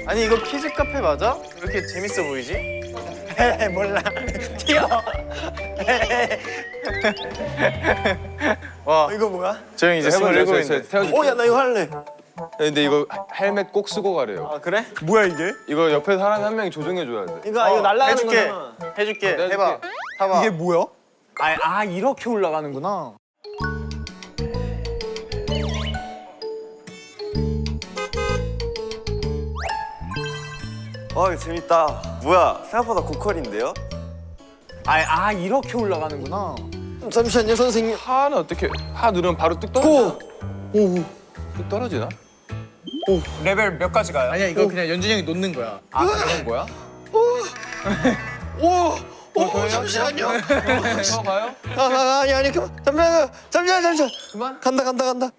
아니 이거 키즈 카페 맞아? 왜 이렇게 재밌어 보이지? 몰라. 튀어. 와 이거 뭐야? 저 형 이제 27인데. 야 나 이거 할래. 근데 이거 헬멧 꼭 쓰고 가래요. 아 그래? 뭐야 이게? 이거 옆에 사람이 한 명이 조종해줘야 돼. 이거 날라가는 해줄게. 거잖아. 해줄게. 내가 해봐. 해줄게. 타봐. 이게 뭐야? 이렇게 올라가는구나. 이거 재밌다. 뭐야, 생각보다 고퀄인데요? 이렇게 올라가는구나. 잠시만요 선생님. 하는 어떻게 하 누르면 바로 뚝 떨어져. 뚝 떨어지나? 레벨 몇 가지 가요? 아니야 이거 그냥 연준이 형이 놓는 거야. 그런 거야? 잠시만요. 더 가요? 아니 그만. 잠시만. 그만? 간다.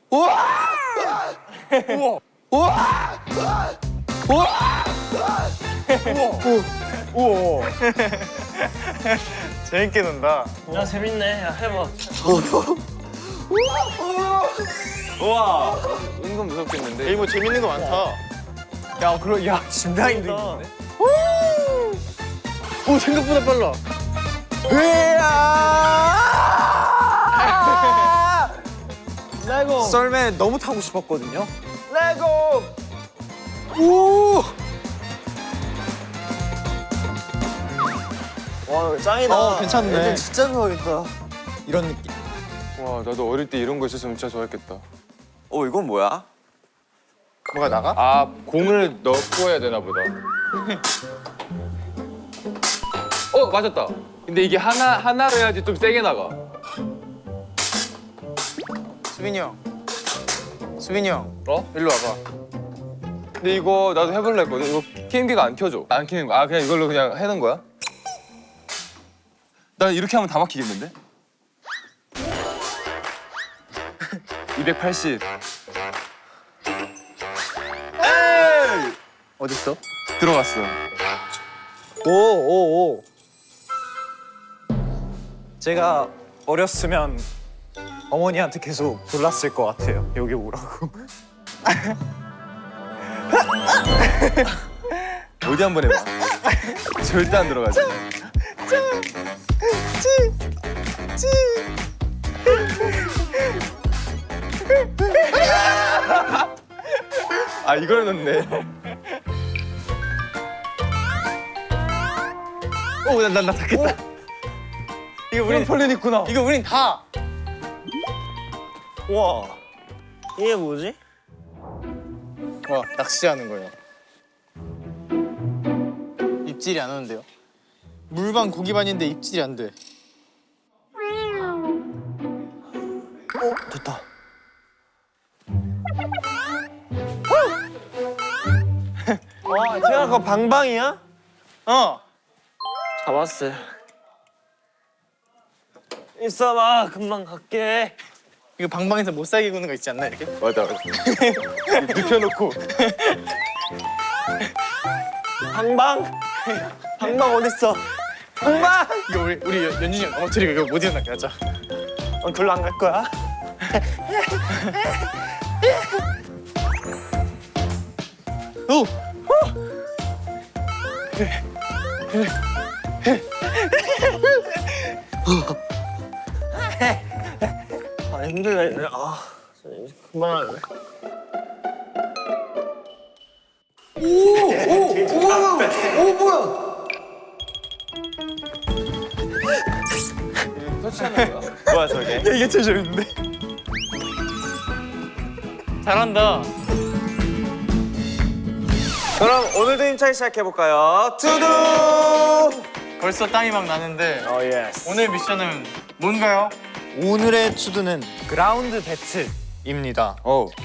우와. 재밌게 논다. 야 재밌네. 야 해봐. 은근 무섭겠는데. 뭐 재밌는 거 많다. 야 진다인도 있는데. 오 생각보다 빨라. 레고. 썰매 너무 타고 싶었거든요. 와, 이거 짱이다. 괜찮네. 애들 진짜 좋아하겠다. 이런 느낌. 와 나도 어릴 때 이런 거 있었으면 진짜 좋아했겠다. 이건 뭐야? 뭐가 나가? 아 공을 넣고 해야 되나 보다. 맞았다. 근데 이게 하나로 해야지 좀 세게 나가. 수빈이 형. 일로 와봐. 근데 이거 나도 해볼라 했거든. 이거 게임기가 안 켜져. 안 켜는 거야. 그냥 이걸로 그냥 해는 거야? 나 이렇게 하면 다 막히겠는데? 280. 어딨어? 들어갔어. 오. 제가 어렸으면 어머니한테 계속 졸랐을 것 같아요. 여기 오라고. 어디 한번 해봐. 절대 안 들어가지. 이걸 넣네. 나 닿겠다. 이거 우린 폴린 있구나. 이거 우린 다. 와, 이게 뭐지? 와 낚시하는 거예요. 입질이 안 오는데요. 물반 고기반인데 입질이 안 돼. 됐다. 태연아, 그거 방방이야? 잡았어. 있어봐, 금방 갈게. 이거 방방에서 못 살게 구는 거 있지 않나 이렇게? 맞아. 눕혀놓고. 방방 어딨어? 방방! 이거 우리 연준이 형 넘어뜨리고 이거 못 일어나게 하자. 글로 안 갈 거야? 오! 힘들다. 이제 그만할래. 터치하는 거야? 뭐야, 저게? 이게 제일 재밌는데? 잘한다. 그럼 오늘도 힘차게 시작해볼까요? 투두! 벌써 땀이 막 나는데 예스. 오늘 미션은 뭔가요? 오늘의 투두는 그라운드 배틀입니다.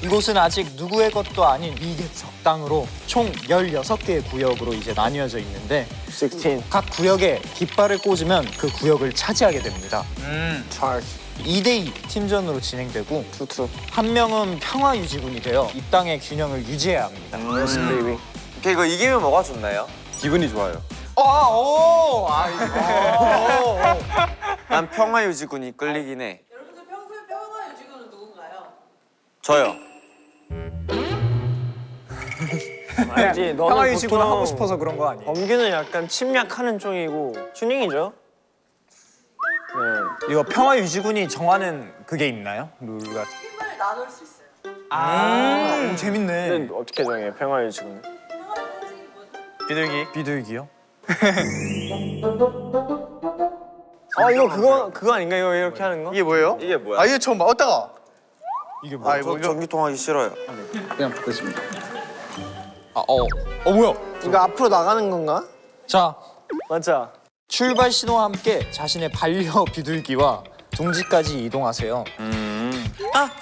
이곳은 아직 누구의 것도 아닌 이계 적당으로 총 16개의 구역으로 이제 나뉘어져 있는데 16. 각 구역에 깃발을 꽂으면 그 구역을 차지하게 됩니다. charge. 2대2 팀전으로 진행되고 투투. 한 명은 평화 유지군이 되어 이 땅의 균형을 유지해야 합니다. 베이비. 오케이, 이거 이기면 뭐가 좋나요? 기분이 좋아요. 난 평화 유지군이 끌리긴 해. 여러분들 평소에 평화 유지군은 누군가요? 저요. 아니지. 너는 평화유지구나 보통 하고 싶어서 그런 거 아니에요? 범규는 약간 침략하는 쪽이고 튜닝이죠. 네. 이거 평화유지군이 정하는 그게 있나요? 룰 같은. 힘을 나눌 수 있어요. 재밌네. 근데 어떻게 정해? 평화유지군. 평화의 상징이 뭐죠? 비둘기. 비둘기요? 아 이거 그거 아닌가? 이거 이렇게 하는 거? 이게 뭐예요? 이게 뭐야? 아 이거 처음 봐. 따가. 이게 아 이거 전기통 하기 싫어요. 뭐야? 이거 앞으로 나가는 건가? 자, 맞아. 출발 신호와 함께 자신의 반려 비둘기와 둥지까지 이동하세요. 가자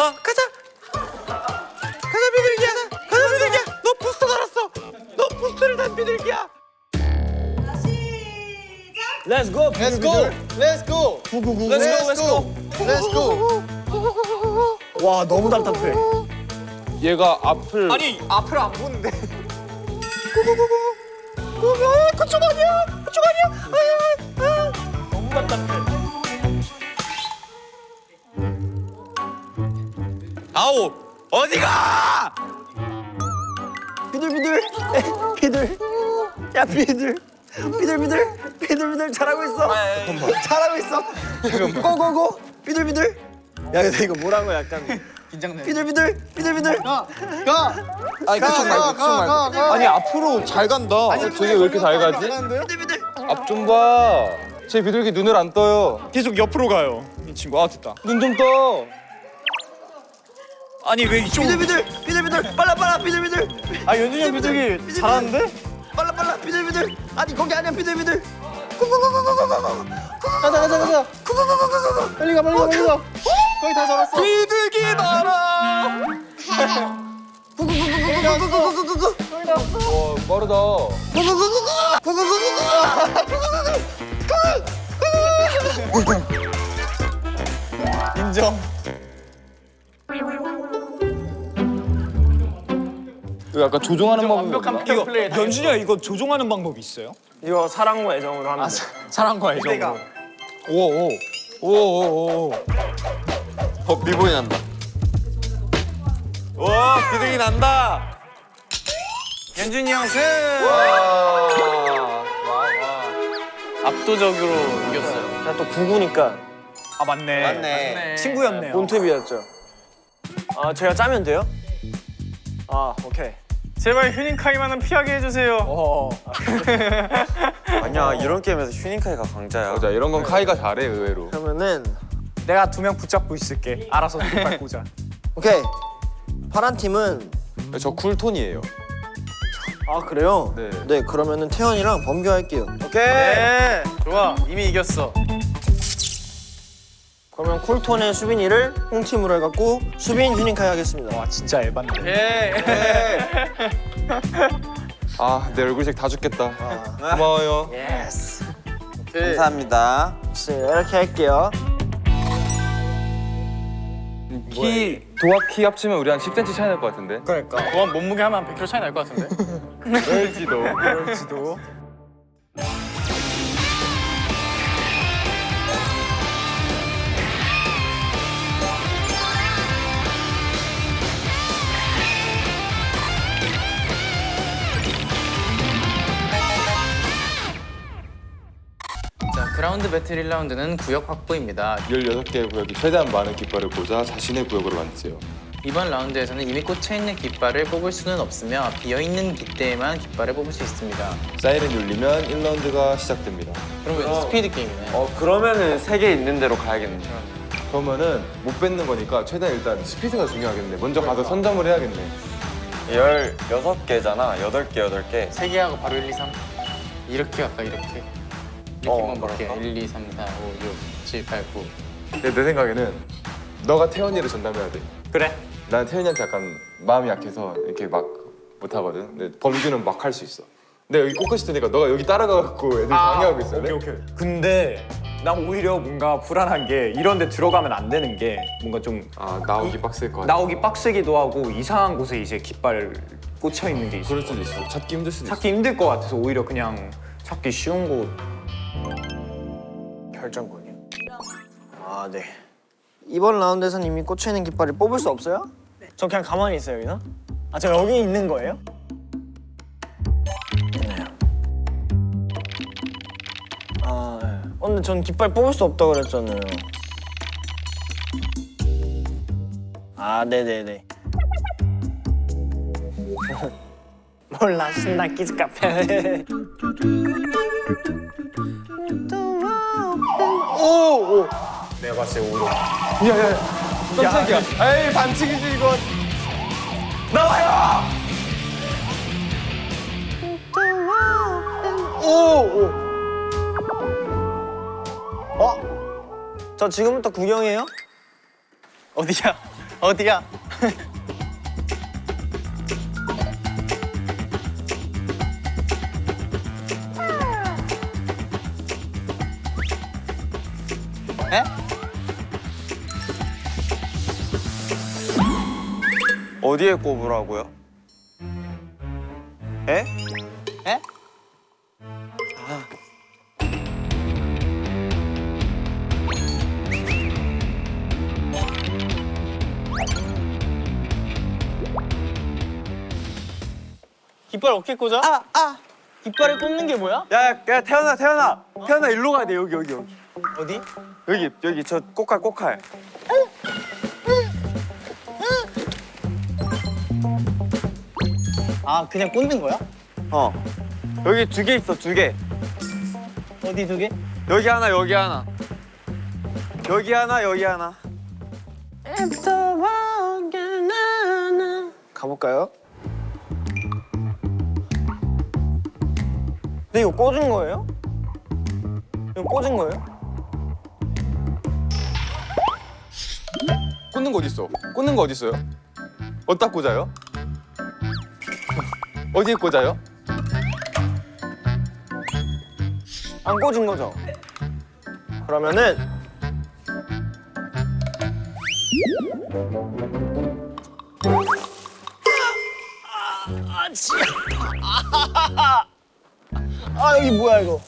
비둘기야. 가자 비둘기야. 너 부스터 달았어. 너 부스터를 단 비둘기야. 자, 시작! Let's go. Let's go. Let's go. Let's go. Let's go. 와 너무 답답해. 얘가 앞을 아니, 앞을 안 보는데. 너무 답답해. 아오 어디가? 비둘비둘 비둘 야 비둘비둘 잘하고 있어. 잘하고 있어. 고고고 비둘비둘. 야 근데 이거 뭐라고 약간 긴장돼. 비둘비둘. 가. 아니 그쪽 말고 그쪽 말고. 아니, 앞으로 잘 간다. 저게 왜 이렇게 잘 가지? 비둘비둘. 앞 좀 봐. 제 비둘기 눈을 안 떠요. 계속 옆으로 가요. 이 친구. 아, 됐다. 눈 좀 떠. 아니, 왜 이쪽으로. 비둘비둘 빨라 비둘비둘. 아 연준이 형 비둘기 잘하는데? 빨라 비둘비둘. 아니 거기 아니야 비둘비둘. 가자. 빨리 가. 거의 다 잡았어. 비둘기 나라. 빠르다. 인정. 이거 약간 조종하는 법 완벽한 플레이. 연준이야, 이거 조종하는 방법이 있어요? 이거 사랑과 애정으로 하는 거. 사랑과 애정으로. 오오오오. 비보이 난다. 와 비둘기 난다. 연준이 형 승. 압도적으로 이겼어요. 나 또 9구니까 아, 맞네. 친구였네요. 본투비였죠. 아 제가 짜면 돼요? 아 오케이. 제발 휴닝카이만은 피하게 해주세요. 아니야 이런 게임에서 휴닝카이가 강자야. 맞아 이런 건 카이가 잘해 의외로. 그러면은 내가 2명 붙잡고 있을게. 알아서 뒷발 꽂아. 오케이. 파란 팀은 저 쿨톤이에요. 아 그래요? 네. 그러면은 태연이랑 범규 할게요. 오케이. 네. 좋아. 이미 이겼어. 그러면 쿨톤의 수빈이를 홍팀으로 해갖고 수빈 휴닝카이 하겠습니다. 와, 진짜 에반데. 예. 내 얼굴색 다 죽겠다. 고마워요. 예스. 오케이. 감사합니다. 이렇게 할게요. 도합 키 합치면 우리 한 10cm 차이 날 것 같은데. 그러니까. 보안 몸무게 하면 한 100kg 차이 날 것 같은데. 그럴지도. 그럴지도. 자, 그라운드 배틀 1라운드는 구역 확보입니다. 16개의 구역이 최대한 많은 깃발을 꽂아 자신의 구역으로 만드세요. 이번 라운드에서는 이미 꽂혀있는 깃발을 뽑을 수는 없으며 비어있는 깃대에만 깃발을 뽑을 수 있습니다. 사이렌 울리면 1라운드가 시작됩니다. 그러면 스피드 게임이네. 그러면은 3개 있는 대로 가야겠네. 그러면은 못 뺏는 거니까 최대한 일단 스피드가 중요하겠네. 먼저 가서 선점을 해야겠네. 16개잖아. 8개. 3개 하고 바로 1, 2, 3. 이렇게 할까, 이렇게. 이렇게만 볼게. 1, 2, 3, 4, 5, 6, 7, 8, 9. 근데 내 생각에는 너가 태연이를 전담해야 돼. 그래. 난 태연이한테 약간 마음이 약해서 이렇게 막 못하거든. 근데 범규는 막 할 수 있어. 내가 여기 꽂고 싶으니까 너가 여기 따라가갖고 애들 방해하고 있어. 오케이. 근데 난 오히려 뭔가 불안한 게 이런 데 들어가면 안 되는 게 뭔가 좀 나오기 빡셀 것 같아. 나오기 빡세기도 하고 이상한 곳에 이제 깃발 꽂혀 있는 게 있어. 그럴 수도 있어. 찾기 힘들 수도 있어. 찾기 힘들 것 같아서 오히려 그냥 찾기 쉬운 곳. 결정권이요. 네. 이번 라운드에서는 이미 꽂혀있는 깃발을 뽑을 수 없어요? 네. 저 그냥 가만히 있어요, 여기서? 저 여기 있는 거예요? 근데 전 깃발 뽑을 수 없다고 그랬잖아요. 아, 네네네. 몰라, 신나 키즈 카페. 오! 내가 봤을 때 오로. 야야야 깜짝이야. 에이 반칙이지 이건. 나와요! 오! 저 지금부터 구경해요? 어디야? 어디야? 에? 어디에 꼽으라고요? 에? 에? 깃발 어깨 꽂아? 깃발을 꽂는 게 뭐야? 야, 태연아 일로 가야 돼. 여기. 어디? 여기 저 꼬칼. 아 그냥 꽂는 거야? 여기 2개 있어, 2개. 어디 두 개? 여기 하나, 여기 하나. 여기 하나, 여기 하나. 가볼까요? 근데 이거 꽂은 거예요? 이거 꽂은 거예요? 꽂는 거 어디 있어? 꽂는 거 어디 있어요? 어디다 꽂아요? 어디에 꽂아요? 안 꽂은 거죠? 그러면은 아 여기 뭐야 이거?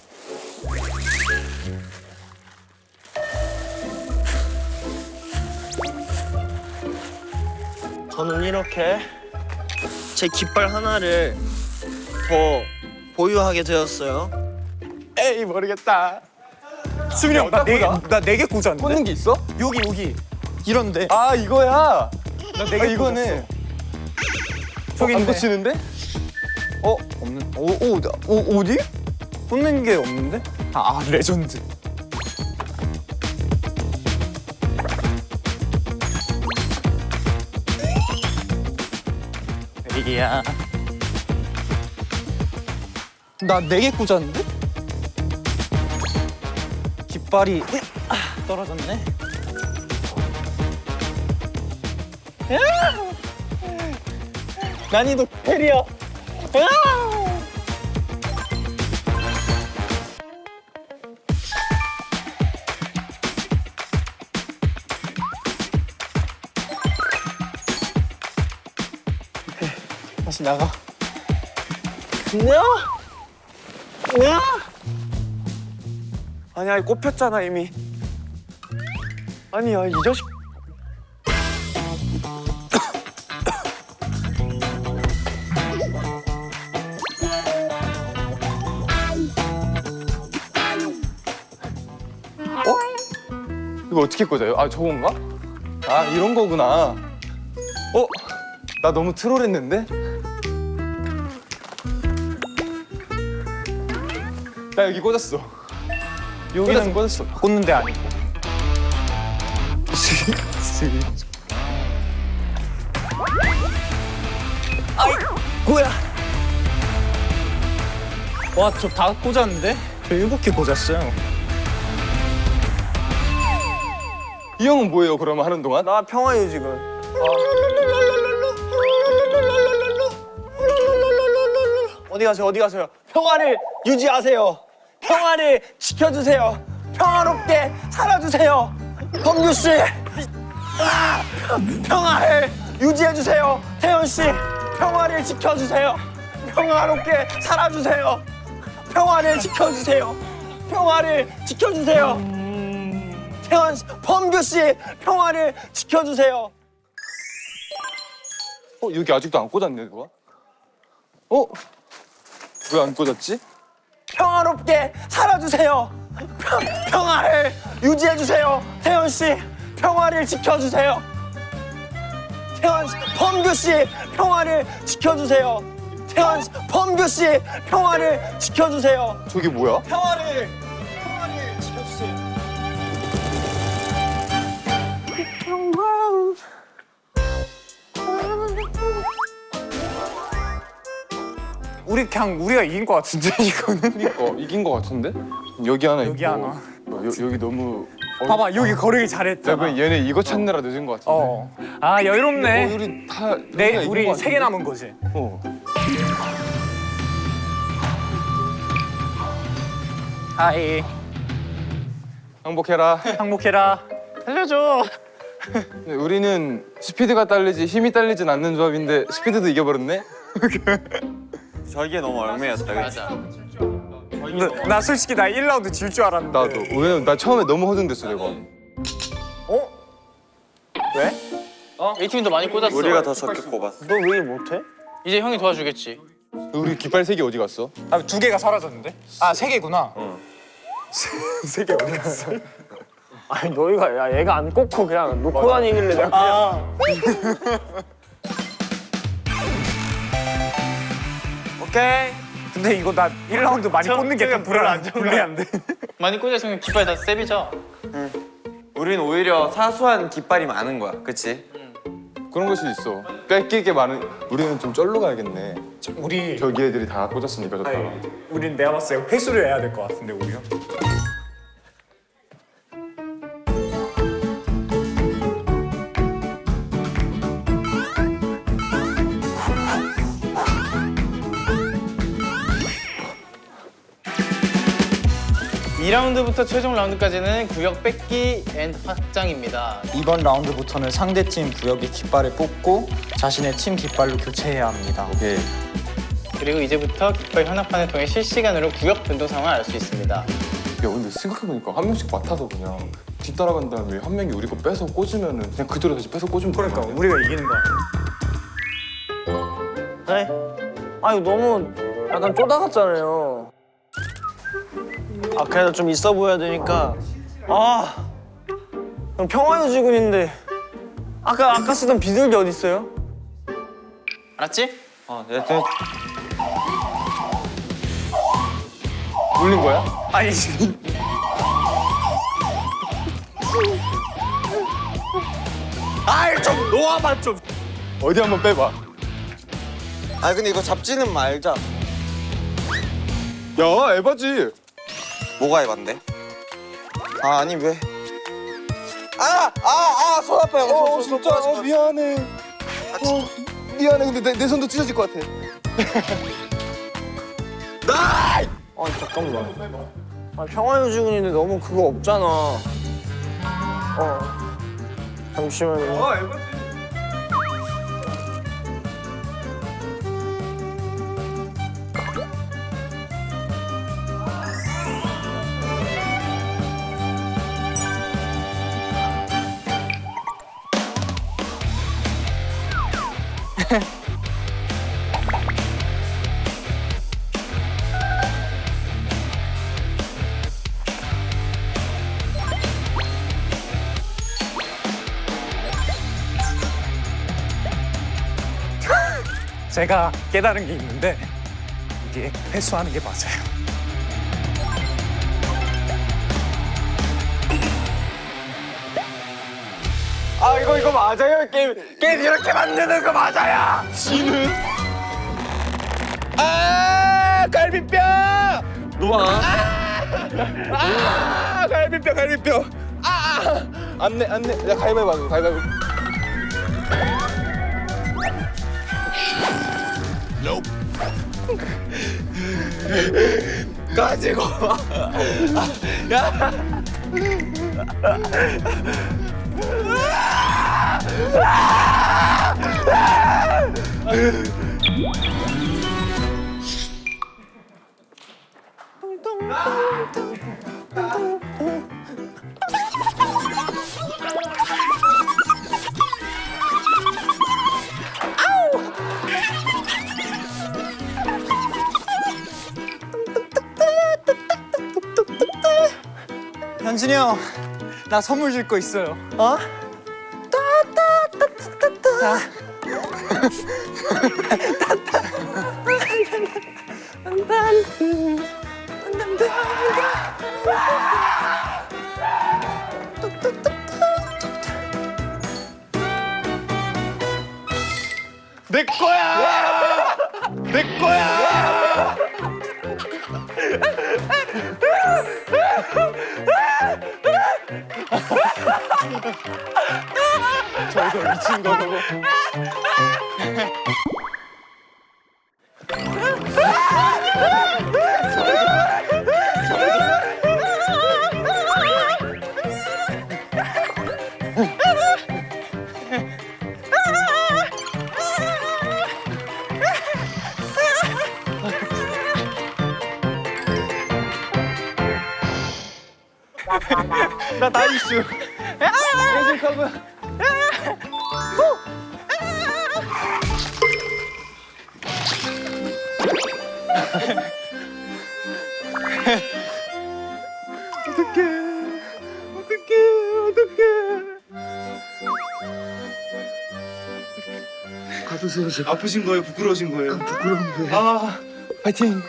저는 이렇게 제 깃발 하나를 더 보유하게 되었어요. 에이 모르겠다. 수민이 형, 나 4개 꽂았는데? 꽂는 게 있어? 여기. 이런데. 아 이거야. 나 4개 이거네. 저기 안 있네. 꽂히는데? 없는. 어디? 꽂는 게 없는데? 레전드. 이야. 나 4개 꽂았는데? 깃발이 떨어졌네. 난이도 캐리어. 다시 나가. 아니야, 꼽혔잖아 이미. 아니야, 이 자식. 이거 어떻게 꽂아요? 아 저건가? 아 이런 거구나. 나 너무 트롤했는데? 나 여기 꽂았어. 여기는 꽂았어. 꽂는 데 아니고. 뭐야? 와, 저 다 꽂았는데? 저 7개 꽂았어요. 이 형은 뭐예요? 그러면 하는 동안? 나 평화유지군. 어디 가세요? 평화를 유지하세요. 평화를 지켜주세요. 평화롭게 살아주세요. 범규 씨, 평화를 유지해주세요. 태연 씨, 평화를 지켜주세요. 평화롭게 살아주세요. 평화를 지켜주세요. 평화를 지켜주세요. 태연 씨, 범규 씨, 평화를 지켜주세요. 여기 아직도 안 꽂았네 누가? 왜 안 꽂았지? 평화롭게 살아주세요. 평화를 유지해 주세요. 태연 씨, 평화를 지켜주세요. 태연 씨, 범규 씨, 평화를 지켜주세요. 태연 씨, 범규 씨, 평화를 지켜주세요. 저게 뭐야? 평화를 지켜주세요. 우리 그냥 우리가 이긴 것 같은데 이거는. 이긴 거 같은데? 여기 하나 여기 있고. 하나. 여기 너무. 봐봐 여기 거르기 야, 잘했잖아. 그 얘네 이거 찾느라 늦은 거 같은데. 어. 아 여유롭네. 우리 다. 네 우리 3개 남은 거지. 어. 하이. 행복해라. 항복해라. 살려줘. 네, 우리는 스피드가 딸리지 힘이 딸리진 않는 조합인데 스피드도 이겨버렸네. 저게 너무 얼매였다. 맞아. 나 솔직히 나 1라운드 질 줄 알았는데. 나도. 왜냐면 나 처음에 너무 허둥댔어 내가. 어? 왜? 이 팀도 많이 꽂았어. 우리가 더 적게 뽑았어. 너 왜 못해? 이제 형이 도와주겠지. 우리 깃발 3개 어디 갔어? 아, 2개가 사라졌는데? 아 3개구나. 3개 어디 갔어? 아니 너희가 야 얘가 안 꽂고 그냥 놓고 다니길래 내가 그냥. 오케이. 근데 이거 나 1라운드 많이 꽂는 게 좀 불리한데. 많이 꽂았으면 깃발 다 세비죠. 우린 오히려 사소한 깃발이 많은 거야, 그치? 그런 걸 수도 있어. 뺏길 게 많은. 우리는 좀 쩔로 가야겠네. 우리 저기 애들이 다 꽂았으니까 좋다. 우린 내가 봤을 때 회수를 해야 될 것 같은데 우리가. 이 라운드부터 최종 라운드까지는 구역 뺏기 앤 확장입니다. 이번 라운드부터는 상대팀 구역의 깃발을 뽑고 자신의 팀 깃발로 교체해야 합니다. 오케이. 그리고 이제부터 깃발 현악판을 통해 실시간으로 구역 변동 상황을 알 수 있습니다. 야 근데 생각해보니까 한 명씩 맡아서 그냥 뒤따라간 다음에 한 명이 우리 거 뺏어 꽂으면은 그냥 그대로 다시 뺏어 꽂으면 그러니까 되는 거 우리가 이기는 거야. 네. 아 이거 너무 약간 쪼다갔잖아요. 아 그래도 좀 있어 보여야 되니까. 아 그럼 평화유지군인데 아까 쓰던 비둘기 어디 있어요? 알았지? 여튼 울린 거야? 아니 아이 좀 놓아봐 좀. 어디 한번 빼봐. 아 근데 이거 잡지는 말자. 야 에바지. 뭐가 해봤는데? 아 아니 왜? 손 아파요. 진짜 미안해. 미안해. 근데 내 손도 찢어질 것 같아. 아 잠깐만. 아 평화유지군인데 너무 그거 없잖아. 잠시만요. 제가 깨달은 게 있는데 이게 회수하는 게 맞아요. 아 이거 맞아요. 게임 이렇게 만드는 거 맞아요. 아 갈비뼈. 놓아. 아 갈비뼈. 안내. 야 가위바위보. 가지고 와. 재준이 형, 나 선물 줄 거 있어요. 어? 내 거야. 내 거야. 저거 미친 거 저거. 나 나이스. 아프신 거예요? 부끄러우신 거예요? 부끄러운 거예요. 아, 파이팅.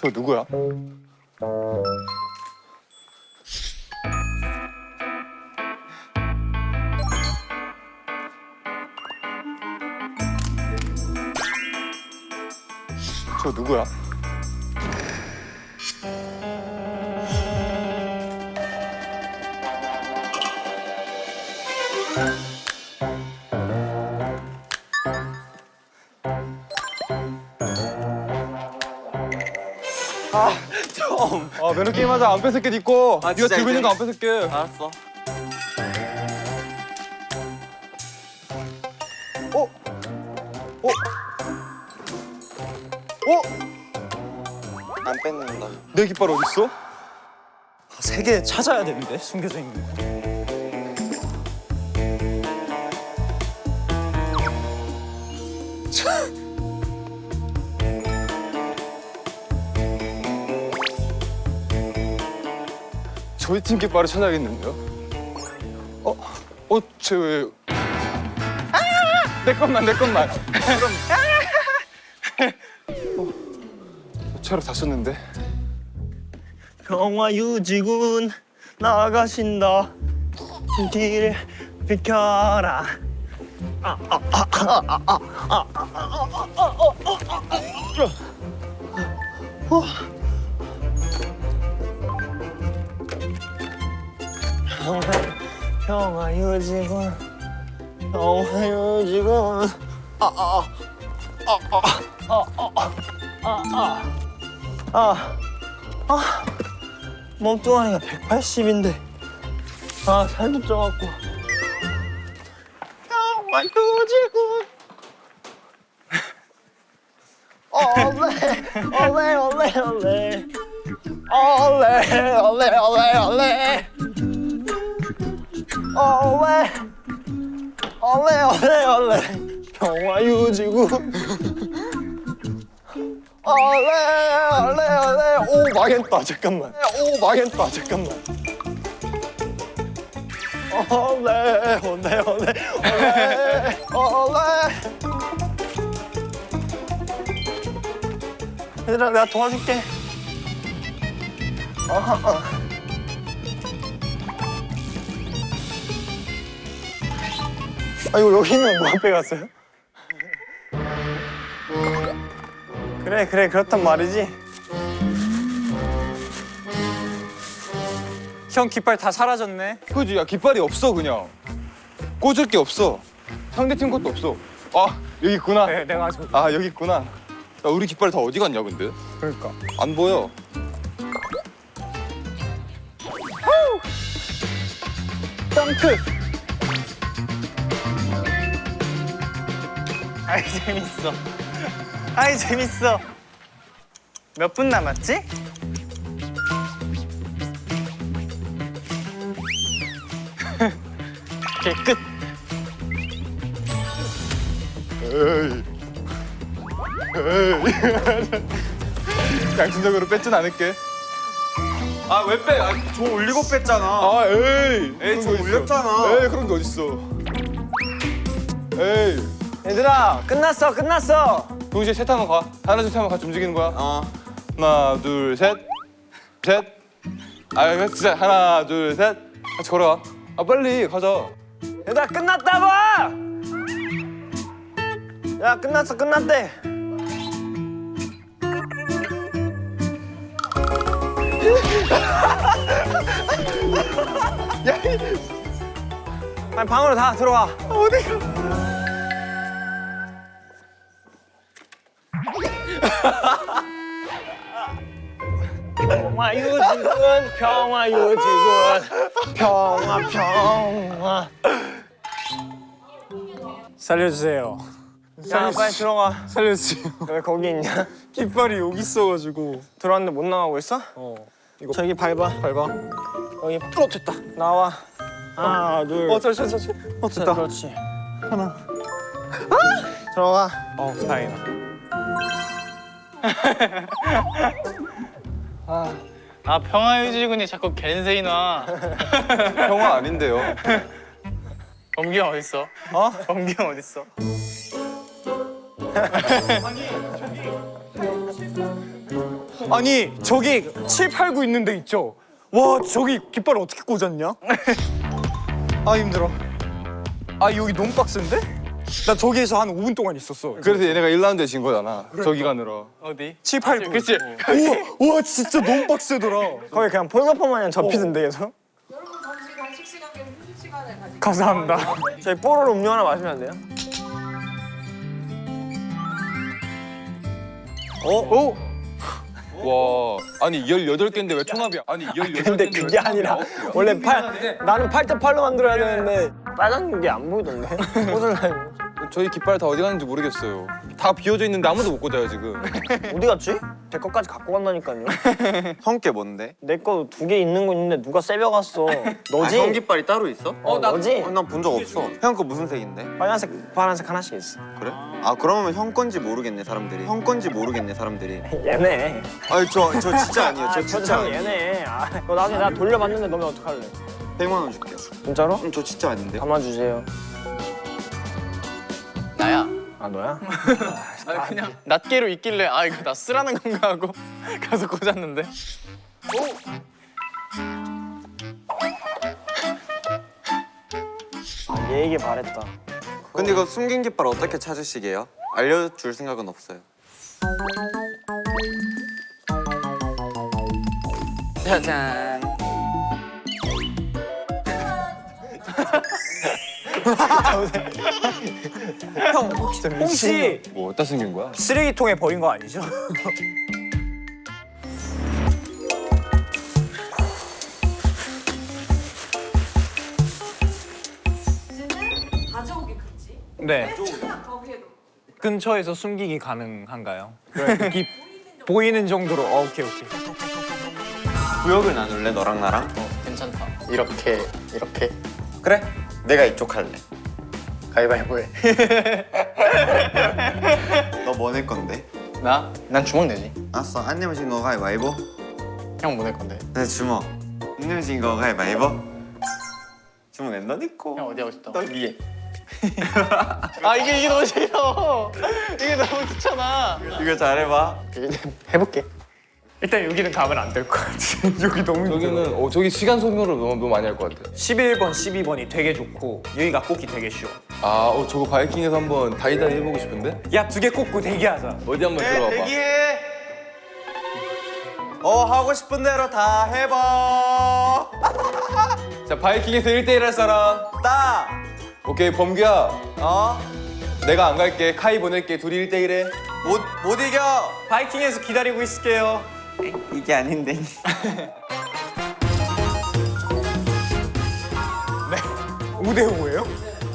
저 누구야? 저 누구야? 아 매너 게임 하자. 안 뺏을게 니 거. 네가 진짜 들고 있는 이제? 거 안 뺏을게. 알았어. 안 뺏는다. 내 깃발 어디 있어? 세 개 찾아야 되는데 숨겨져 있는 거. 저희 팀 깃발을 찾아야겠는데요? 쟤 왜? 내 것만, 내 것만. 그럼. 차로 다 썼는데. 평화유지군 나가신다. 길 비켜라. 평화유지군 평화유지군 몸뚱아리가 180인데 살도 쪄갖고 평화유지군 올레 올레 올레 올레 올레 올레 올레 올레 올레 올레 평화유지군 올레 올레 올레 오 망했다 잠깐만 오 망했다 잠깐만 올레 올레 올레 올레 올레 얘들아 내가 도와줄게 이거 여기 있는 뭐 앞에 갔어요? 그래 그렇단 말이지. 형 깃발 다 사라졌네. 그지? 야 깃발이 없어 그냥. 꽂을 게 없어. 상대팀 것도 없어. 아 여기 있구나. 네, 내가 가지고. 아 여기 있구나. 야 우리 깃발 다 어디 갔냐 근데? 그러니까. 안 보여. 덩크. 아이 재밌어. 아이 재밌어. 몇 분 남았지? 오케이 끝. 에이. 양심적으로 뺏진 않을게. 아 왜 빼? 저 올리고 뺐잖아. 아 에이. 에이 저 올렸잖아. 에이 그런 게 어딨어. 에이. 얘들아 끝났어 끝났어. 동시에 셋 하면 가. 하나 둘 셋 하면 같이 움직이는 거야. 어. 하나 둘 셋. 셋. 아 진짜 하나 둘 셋. 같이 걸어가. 아 빨리 가자. 얘들아 끝났다고! 야 끝났어 끝났대. 아니 방으로 다 들어가. 평화유지군 평화유지군 평화. 살려주세요. 야 빨리 들어가. 살려주세요. 왜 거기 있냐? 깃발이 여기 있어가지고. 들어왔는데 못 나가고 있어? 이거 저기 밟아. 밟아. 여기 됐다. 나와. 하나 둘. 잠시. 됐다. 그렇지. 하나. 들어가. 다행이다. 아 평화유지군이 자꾸 겐세이 나. 평화 아닌데요. 범규 형 어딨어? 범규 형 어딨어? 아니 저기 7, 8, 9 있는 데 있죠? 와 저기 깃발 어떻게 꽂았냐? 아 힘들어. 아 여기 너무 빡센데? 나 저기에서 한 5분 동안 있었어. 그래서 얘네가 1라운드에 진 거잖아. 저 기간으로. 어디? 7, 8, 9. 그치? 우와 진짜 너무 빡세더라. 거기 그냥 폴더폰 마냥 접히던데 계속. 여러분 잠시 간식 시간 겸 휴식 시간을 가지고 감사합니다. 저희 뽀로로 음료 하나 마시면 안 돼요? 와 아니 18개인데 왜 총합이야? 아니 18개인데 근데 그게 아니라 원래 나는 8대 8로 만들어야 되는데 빨간 게 안 보이던데. 꽃을 달고. 저희 깃발 다 어디 갔는지 모르겠어요. 다 비워져 있는데 아무도 못 꽂아요 지금. 어디 갔지? 제 거까지 갖고 간다니까요. 형 게 뭔데? 내 거 2개 있는 거 있는데 누가 세벼갔어. 너지? 형 깃발이 따로 있어? 너지? 난 본 적 없어. 형 거 무슨 색인데? 빨간색, 파란색 하나씩 있어. 그래? 아 그러면 형 건지 모르겠네 사람들이. 형 건지 모르겠네 사람들이. 얘네. 아니 저 진짜 아니에요. 저 진짜 저 아니에요. 얘네. 이거 나중에 나 돌려봤는데 너면 어떡할래? 100만 원 줄게요. 진짜로? 저 진짜 아닌데. 담아주세요. 나야. 아 너야? 아니 그냥 낱개로 있길래 아 이거 나 쓰라는 건가 하고 가서 꽂았는데. 얘에게 바랬다. 근데 이거 숨긴 깃발 어떻게 찾으시게요? 알려줄 생각은 없어요. 짜잔. 형 혹시 뭐 어디다 숨긴 거야? 쓰레기통에 버린 거 아니죠? 이제는 가져오기 금지. 네. 그냥 거기에도. 근처에서 숨기기 가능한가요? 보이는 정도로. 오케이. 구역을 나눌래 너랑 나랑? 괜찮다. 이렇게 그래. 내가 이쪽 할래. 가위바위보해. 너 뭐 낼 건데? 나? 난 주먹 내지. 알았어. 안 내면 진 거 가위바위보. 형 뭐 낼 건데? 내 주먹. 안 내면 진 거 가위바위보. 주먹 낸다 니코. 형 어디 하고 싶다? 너 위에. 아 이게 너무 싫어. 이게 너무 귀찮아. 이거 잘해봐. 해볼게. 일단 여기는 가면 안 될 것 같아. 여기 너무 힘들어. 저기는 저기 시간 소모를 너무 많이 할 것 같아. 11번, 12번이 되게 좋고 여기가 꽂기 되게 쉬워. 아 저거 바이킹에서 한번 다이다이 해보고 싶은데? 야 2개 꽂고 대기하자. 어디 한번 들어와봐. 대기해. 하고 싶은 대로 다 해봐. 자 바이킹에서 1대1 할 사람. 나. 오케이 범규야. 내가 안 갈게. 카이 보낼게. 둘이 1대1해. 못 이겨. 바이킹에서 기다리고 있을게요. 이게 아닌데. 5대5예요?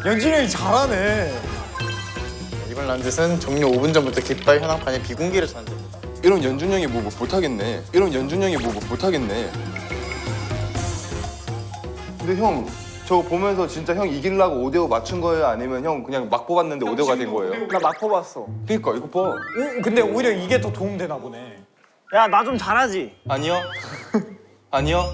연준이 형이 잘하네. 이번 란짓은 종료 5분 전부터 깃발 현황판에 비공개로 전환됩니다. 이런 연준 형이 뭐 못하겠네. 못하겠네. 근데 형 저거 보면서 진짜 형 이기려고 5대5 맞춘 거예요? 아니면 형 그냥 막 뽑았는데 5대5가 된 거예요? 나 막 뽑았어. 그니까 이거 봐. 근데 오히려 이게 더 도움되나 보네. 야 나 좀 잘하지. 아니요. 아니요.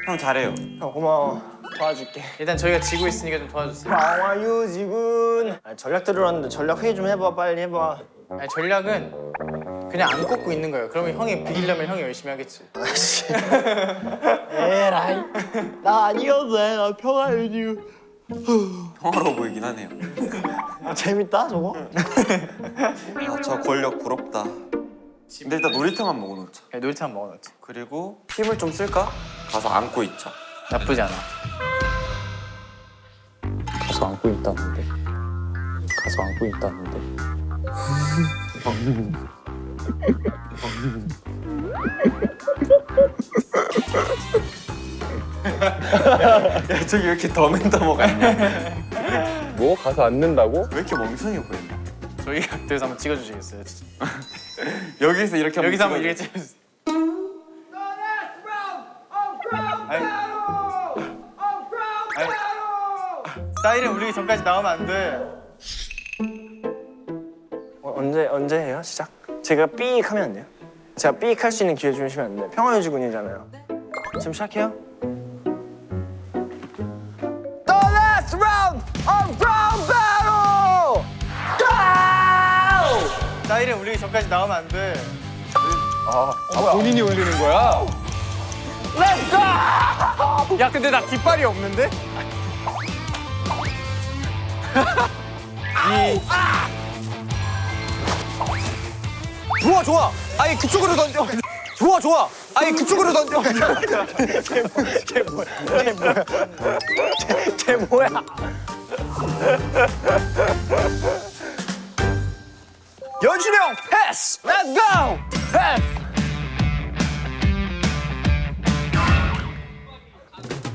형 잘해요. 형 고마워. 도와줄게. 일단 저희가 지고 있으니까 좀 도와주세요. 평화유지군. 전략 들으러왔는데 전략 회의 좀 해봐. 빨리 해봐. 아니, 전략은 그냥 안 꽂고 있는 거예요. 그러면 형이 비기려면 형이 열심히 하겠지. 에라이. 나 아니어도 돼. 나 평화유지군. 평화로워 보이긴 하네요. 재밌다 저거? 아, 저 권력 부럽다. 근데 일단 놀이터만 먹어놓자. 네, 놀이터 먹어놨지. 그리고 힘을 좀 쓸까? 가서 안고 있자. 나쁘지 않아. 가서 안고 있다는데. 가서 안고 있다는데. 야, 저기 왜 이렇게 더맨더머 같냐? 뭐 가서 앉는다고? 왜 이렇게 멍청해 보이냐? 저희 각도에서 한번 찍어주시겠어요? 여기서 이렇게 한번 여기서 한번 찍어줘. 이렇게 찍어주세요. 아니, 사이렌 울리기 전까지 나오면 안 돼. 언제 해요? 시작? 제가 삐익 하면 안 돼요? 제가 삐익 할 수 있는 기회 주시면 안 돼요? 평화유지군이잖아요. 지금 시작해요? The last round of ground battle! Go! 사이렌 울리기 전까지 나오면 안 돼. 본인이 올리는 거야? Let's go! 야 근데 나 깃발이 없는데? 좋아 좋아. 아니 그쪽으로 던져. 좋아 좋아. 아니 그쪽으로 던져. 걔 뭐야? 연준이 형 패스. Let's go. 패스.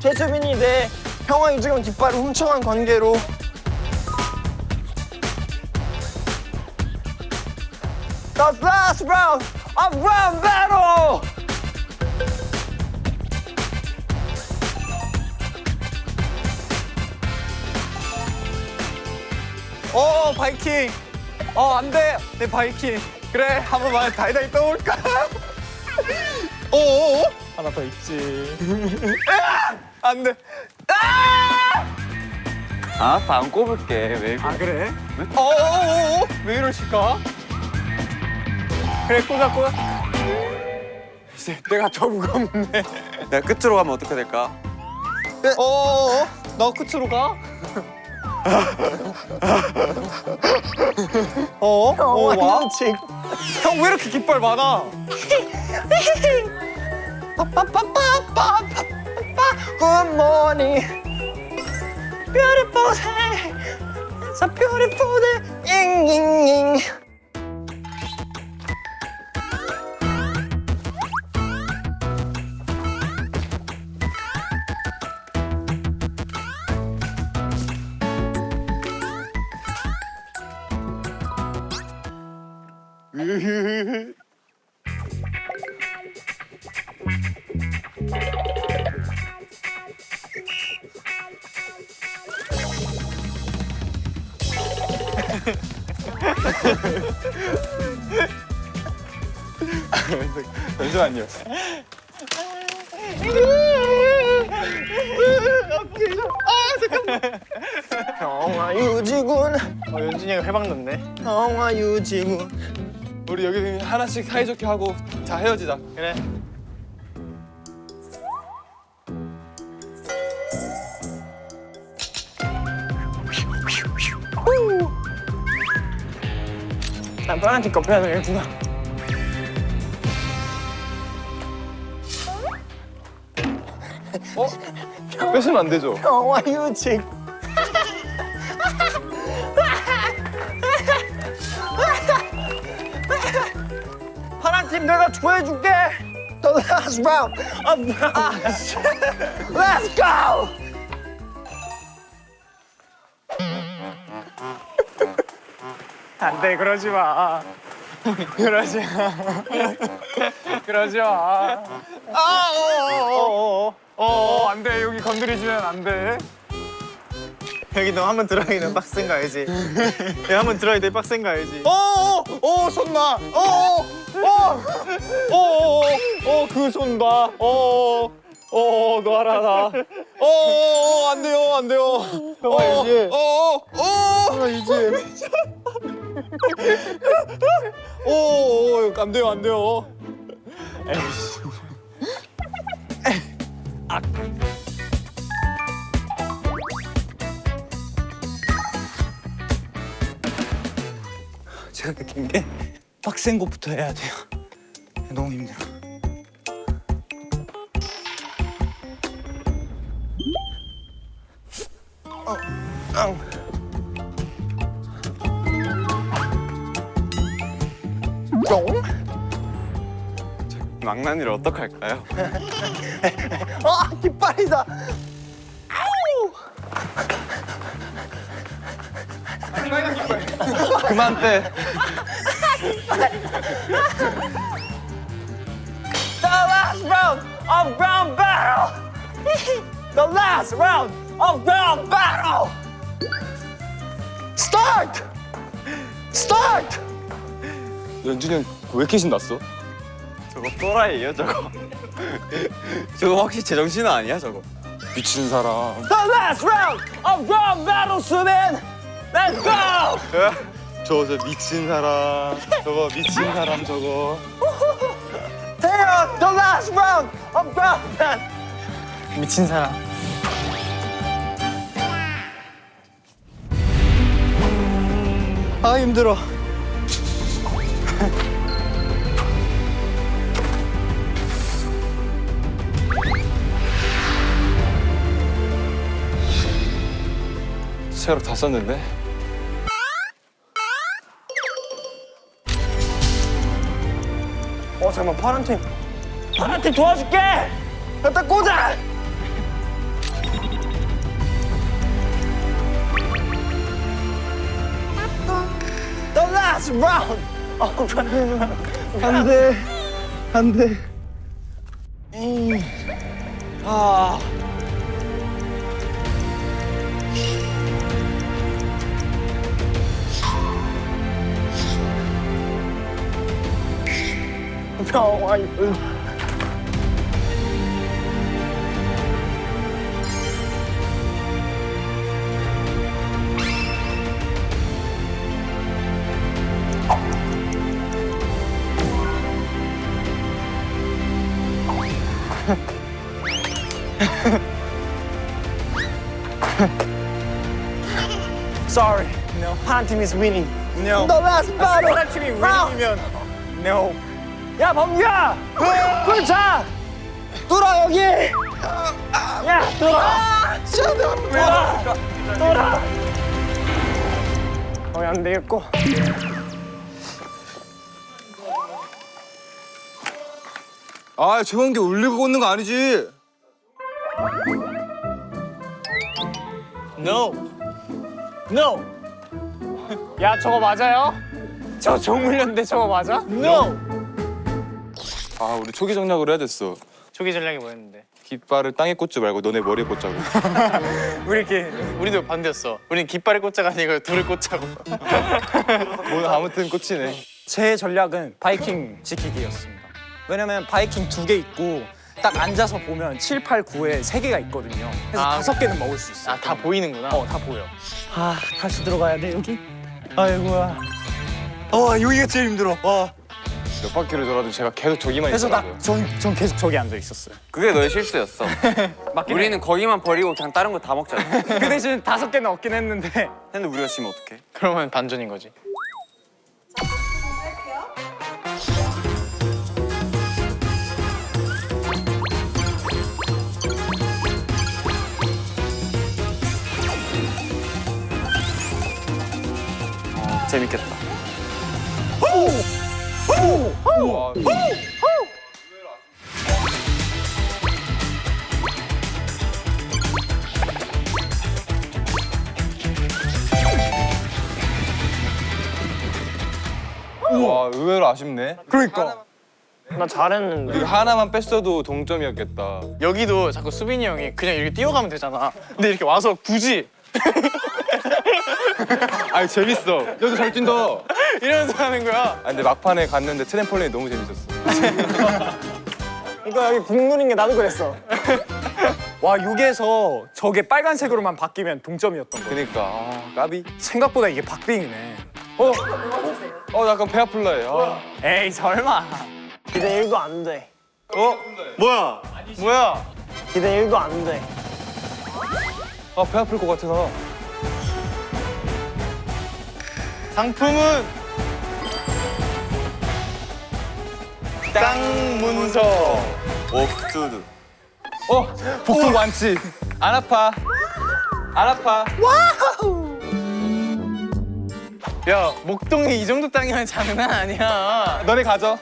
최수빈이 내 평화유지군 깃발을 훔쳐간 관계로 The last round of round battle! 바이킹. 안돼 내 바이킹. 그래 한 번만 다이다이 떠올까? 하나 더 있지. 안돼. 알았어, 안 꼽을게. 왜? 아 그래? 왜 이러실까? 그래 꽂아. 글쎄 내가 더 무겁네. 내가 끝으로 가면 어떻게 될까? 너 끝으로 가? 와? 형 왜 이렇게 깃발 많아? Good morning, beautiful day. It's a beautiful day. 잉, 잉, 잉. 잠시만요. 평화유지군, 연준이 형이 회방 넣네. 평화유지군. 우리 여기 하나씩 사이좋게 하고 자 헤어지자. 그래. 난 빨간 팀 거 빼야 되겠구나. 뺏으면 안 되죠. 평화유지. 파란 팀 내가 구해줄게. The last round of Let's go. 안돼 그러지 마. 그러지 마. 그러지 마. 안돼 여기 건드리시면 안 돼. 여기 너 한번 들어가기는 빡센 거 알지? 야 한번 들어가기 되게 빡센 거 알지? 손 봐. 그 손 봐. 너 알아 나. 안 돼요, 안 돼요. 형 알지? 형 알지? 안 돼요, 안 돼요. 제가 느낀 게 빡센 것부터 해야 돼요. 너무 힘들어. 망나니를 어떡할까요? 깃발이다. 그만 빼. The last round of round battle. The last round of round battle. Start. Start. 연준이 형 왜 이렇게 신났어? 저거 또라이예요 저거. 저거 혹시 제정신 아니야 저거? 미친 사람. The last round of round battle, 수빈. Let's go. 저 미친 사람. 저거 미친 사람 저거. 태연, the last round of round battle. 미친 사람. 아 힘들어. 체력 다 썼는데. 잠깐만, 파란 팀. 파란 팀 도와줄게. 갖다 꽂아. The last round. 안 돼. 안 돼. 평화. Sorry. No. 한 팀 is winning. No. The last battle. 한 팀이 win이면 no. 야 범규야! 꿀차! 뚫어 여기! 야 뚫어! 뚫어! 안 되겠고. 아 최원기 올리고 꽂는 거 아니지? No. No. 야 저거 맞아요? 저 종물렸는데 저거 맞아? No. 아 우리 초기 전략을 해야 됐어. 초기 전략이 뭐였는데? 깃발을 땅에 꽂지 말고 너네 머리에 꽂자고. 우리 이렇게 우리도 반대였어. 우린 깃발을 꽂자가 아니고 둘을 꽂자고. 오늘 아무튼 꽂히네. 제 전략은 바이킹 지키기였습니다. 왜냐면 바이킹 2개 있고 딱 앉아서 보면 7, 8, 9에 3개가 있거든요. 그래서 아. 5개는 먹을 수 있어요. 아 다 보이는구나. 다 보여. 아 다시 들어가야 돼 여기. 아이고야. 여기가 제일 힘들어. 와. 몇 바퀴를 돌아도 제가 계속 저기만 그래서 있더라고요. 전 계속 저기 앉아 있었어요. 그게 너의 실수였어. 맞긴 우리는 거기만 버리고 그냥 다른 거 다 먹잖아. 그 대신 5개는 얻긴 했는데 근데 우리가 지면 어떡해? 그러면 반전인 거지. 할게요. 재밌겠다. 와, 와 의외로 아쉽네. 그러니까 나 잘했는데. 이거 하나만 뺐어도 동점이었겠다. 여기도 자꾸 수빈이 형이 그냥 이렇게 뛰어가면 되잖아. 근데 이렇게 와서 굳이 아니 재밌어. 너도 잘 뛴다. 이러면서 하는 거야. 아 근데 막판에 갔는데 트램폴린이 너무 재밌었어. 그러니까 여기 국 누린 게 나도 그랬어. 와 6에서 저게 빨간색으로만 바뀌면 동점이었던 거야. 그니까 아, 까비. 생각보다 이게 박빙이네. 약간 배 아플라 해. 아. 에이 설마. 기대 1도 안 돼. 뭐야? 기대 1도 안 돼. 배 아플 것 같아 나. 상품은 땅 문서. 옥투두. 복통 완치. 안 아파. 안 아파. 야, 목동에 이 정도 땅이면 장난 아니야. 너네 가져.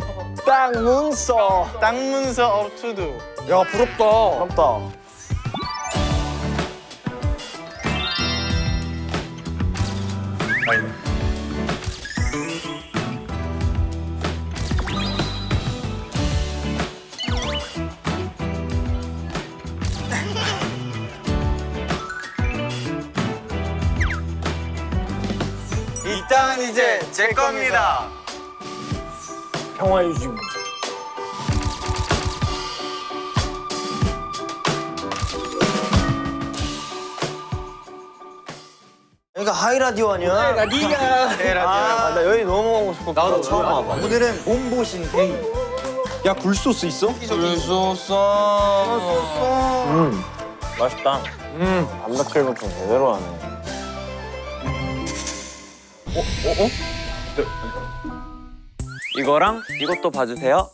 땅 문서. 땅 문서 업투두. 야 부럽다. 부럽다. 이 땅은 이제 제 겁니다. 평화유지군. 여기가 하이라디오 아니야? 하이라디오야. 나 여기 너무 가고 싶어. 나도 처음 와봐. 오늘은 몸보신 데이. 야 굴소스 있어? 맛있다. 단백질도 좀 제대로 하네. 이거랑 이것도 봐주세요.